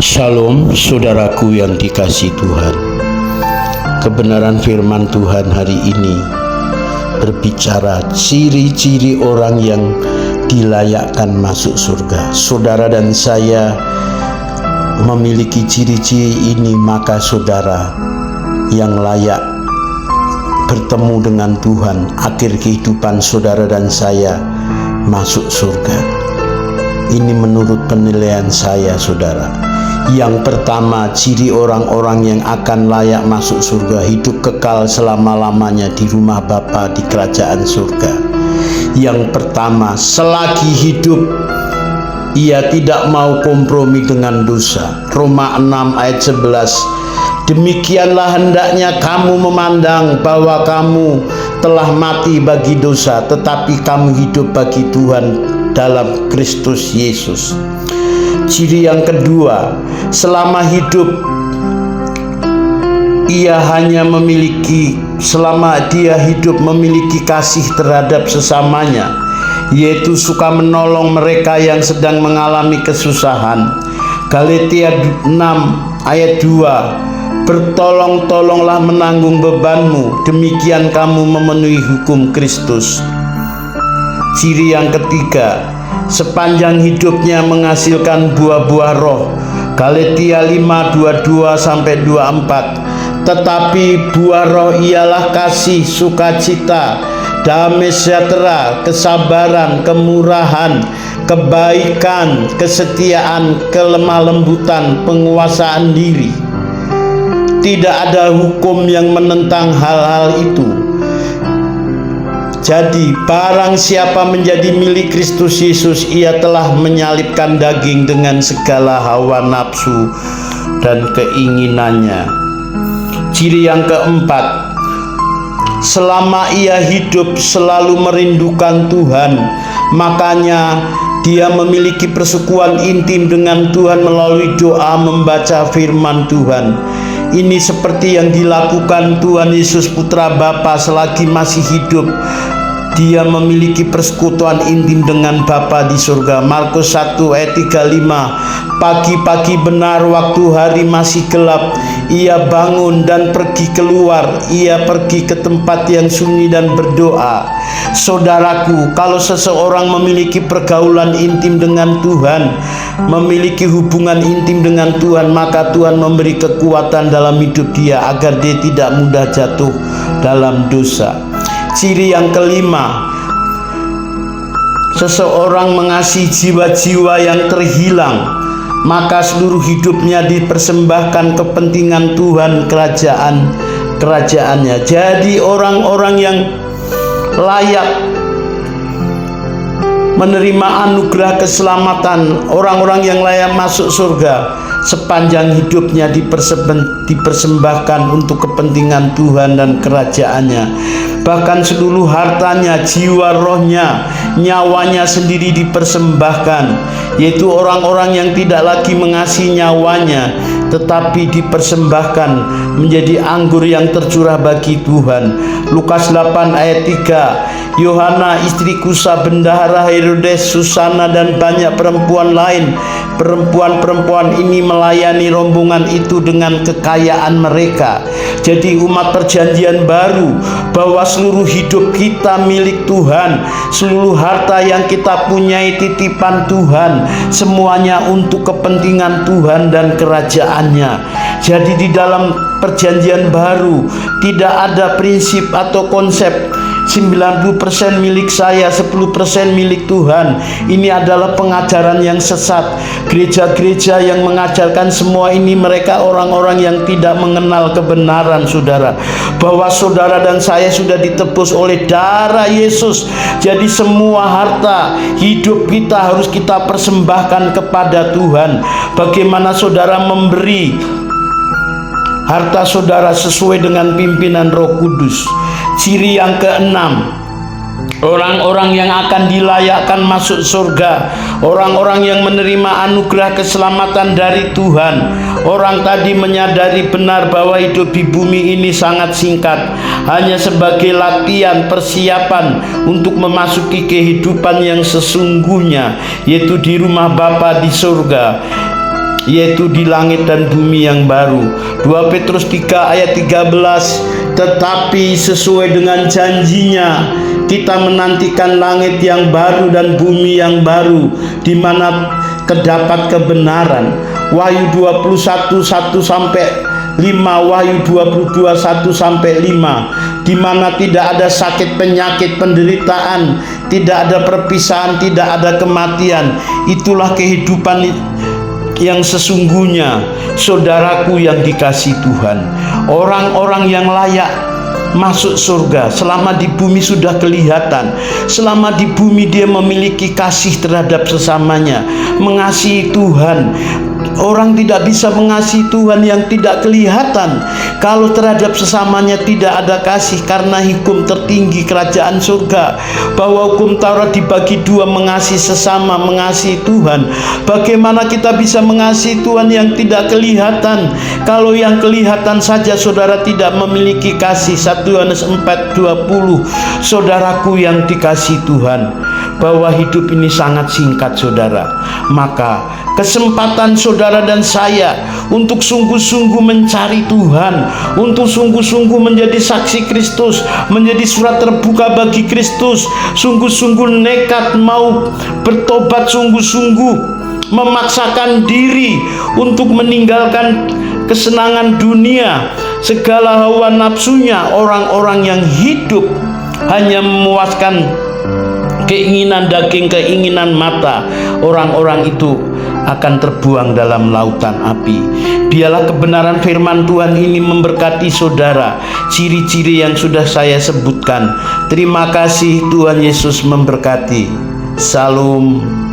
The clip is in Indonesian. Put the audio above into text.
Shalom saudaraku yang dikasihi Tuhan. Kebenaran firman Tuhan hari ini berbicara ciri-ciri orang yang dilayakkan masuk surga. Saudara dan saya memiliki ciri-ciri ini, maka saudara yang layak bertemu dengan Tuhan, akhir kehidupan saudara dan saya masuk surga. Ini menurut penilaian saya, saudara. Yang pertama, ciri orang-orang yang akan layak masuk surga, hidup kekal selama-lamanya di rumah Bapa di kerajaan surga. Yang pertama, selagi hidup ia tidak mau kompromi dengan dosa. Roma 6 ayat 11. Demikianlah hendaknya kamu memandang bahwa kamu telah mati bagi dosa, tetapi kamu hidup bagi Tuhan dalam Kristus Yesus. Ciri yang kedua, selama hidup selama dia hidup memiliki kasih terhadap sesamanya, yaitu suka menolong mereka yang sedang mengalami kesusahan. Galatia 6 ayat 2, bertolong-tolonglah menanggung bebanmu, demikian kamu memenuhi hukum Kristus. Ciri yang ketiga, sepanjang hidupnya menghasilkan buah-buah roh. Galatia 5:22-24. Tetapi buah roh ialah kasih, sukacita, damai sejahtera, kesabaran, kemurahan, kebaikan, kesetiaan, kelemah lembutan, penguasaan diri. Tidak ada hukum yang menentang hal-hal itu. Jadi barang siapa menjadi milik Kristus Yesus, ia telah menyalibkan daging dengan segala hawa nafsu dan keinginannya. Ciri yang keempat, selama ia hidup selalu merindukan Tuhan, makanya dia memiliki persekutuan intim dengan Tuhan melalui doa membaca firman Tuhan. Ini seperti yang dilakukan Tuhan Yesus Putra Bapa selagi masih hidup. Dia memiliki persekutuan intim dengan Bapa di surga. Markus 1 ayat 35. Pagi-pagi benar waktu hari masih gelap, ia bangun dan pergi keluar. Ia pergi ke tempat yang sunyi dan berdoa. Saudaraku, kalau seseorang memiliki pergaulan intim dengan Tuhan, memiliki hubungan intim dengan Tuhan, maka Tuhan memberi kekuatan dalam hidup dia agar dia tidak mudah jatuh dalam dosa. Ciri yang kelima, seseorang mengasihi jiwa-jiwa yang terhilang, maka seluruh hidupnya dipersembahkan kepentingan Tuhan kerajaannya. Jadi orang-orang yang layak menerima anugerah keselamatan, orang-orang yang layak masuk surga, sepanjang hidupnya dipersembahkan untuk kepentingan Tuhan dan kerajaannya. Bahkan seluruh hartanya, jiwa, rohnya, nyawanya sendiri dipersembahkan, yaitu orang-orang yang tidak lagi mengasihi nyawanya, tetapi dipersembahkan menjadi anggur yang tercurah bagi Tuhan. Lukas 8 ayat 3. Yohana istri Kusa, bendahara Herodes, Susana dan banyak perempuan lain. Perempuan-perempuan ini melayani rombongan itu dengan kekayaan mereka. Jadi umat perjanjian baru, bahwa seluruh hidup kita milik Tuhan, seluruh harta yang kita punyai titipan Tuhan, semuanya untuk kepentingan Tuhan dan kerajaannya. Jadi di dalam perjanjian baru tidak ada prinsip atau konsep 90% milik saya, 10% milik Tuhan. Ini adalah pengajaran yang sesat. Gereja-gereja yang mengajarkan semua ini, mereka orang-orang yang tidak mengenal kebenaran, saudara. Bahwa saudara dan saya sudah ditebus oleh darah Yesus. Jadi semua harta hidup kita harus kita persembahkan kepada Tuhan. Bagaimana saudara memberi harta saudara sesuai dengan pimpinan Roh Kudus. Ciri yang keenam, orang-orang yang akan dilayakkan masuk surga, orang-orang yang menerima anugerah keselamatan dari Tuhan. Orang tadi menyadari benar bahwa hidup di bumi ini sangat singkat, hanya sebagai latihan persiapan untuk memasuki kehidupan yang sesungguhnya, yaitu di rumah Bapa di surga. yaitu di langit dan bumi yang baru. 2 Petrus 3 ayat 13, tetapi sesuai dengan janjinya kita menantikan langit yang baru dan bumi yang baru di mana terdapat kebenaran. Wahyu 21:1-5, Wahyu 22:1-5, di mana tidak ada sakit, penyakit, penderitaan, tidak ada perpisahan, tidak ada kematian. Itulah kehidupan yang sesungguhnya, saudaraku yang dikasihi Tuhan. Orang-orang yang layak masuk surga selama di bumi sudah kelihatan. Selama di bumi dia memiliki kasih terhadap sesamanya, mengasihi Tuhan. Orang tidak bisa mengasihi Tuhan yang tidak kelihatan kalau terhadap sesamanya tidak ada kasih, karena hukum tertinggi kerajaan surga bahwa hukum Taurat dibagi dua, mengasihi sesama, mengasihi Tuhan. Bagaimana kita bisa mengasihi Tuhan yang tidak kelihatan kalau yang kelihatan saja saudara tidak memiliki kasih? 1 Yohanes 4:20. Saudaraku yang dikasihi Tuhan, bahwa hidup ini sangat singkat saudara. Maka kesempatan saudara dan saya untuk sungguh-sungguh mencari Tuhan, untuk sungguh-sungguh menjadi saksi Kristus, menjadi surat terbuka bagi Kristus, sungguh-sungguh nekat mau bertobat, sungguh-sungguh memaksakan diri untuk meninggalkan kesenangan dunia, segala hawa nafsunya. Orang-orang yang hidup hanya memuaskan keinginan daging, keinginan mata, orang-orang itu akan terbuang dalam lautan api. Biarlah kebenaran firman Tuhan ini memberkati saudara, ciri-ciri yang sudah saya sebutkan. Terima kasih, Tuhan Yesus memberkati. Salam.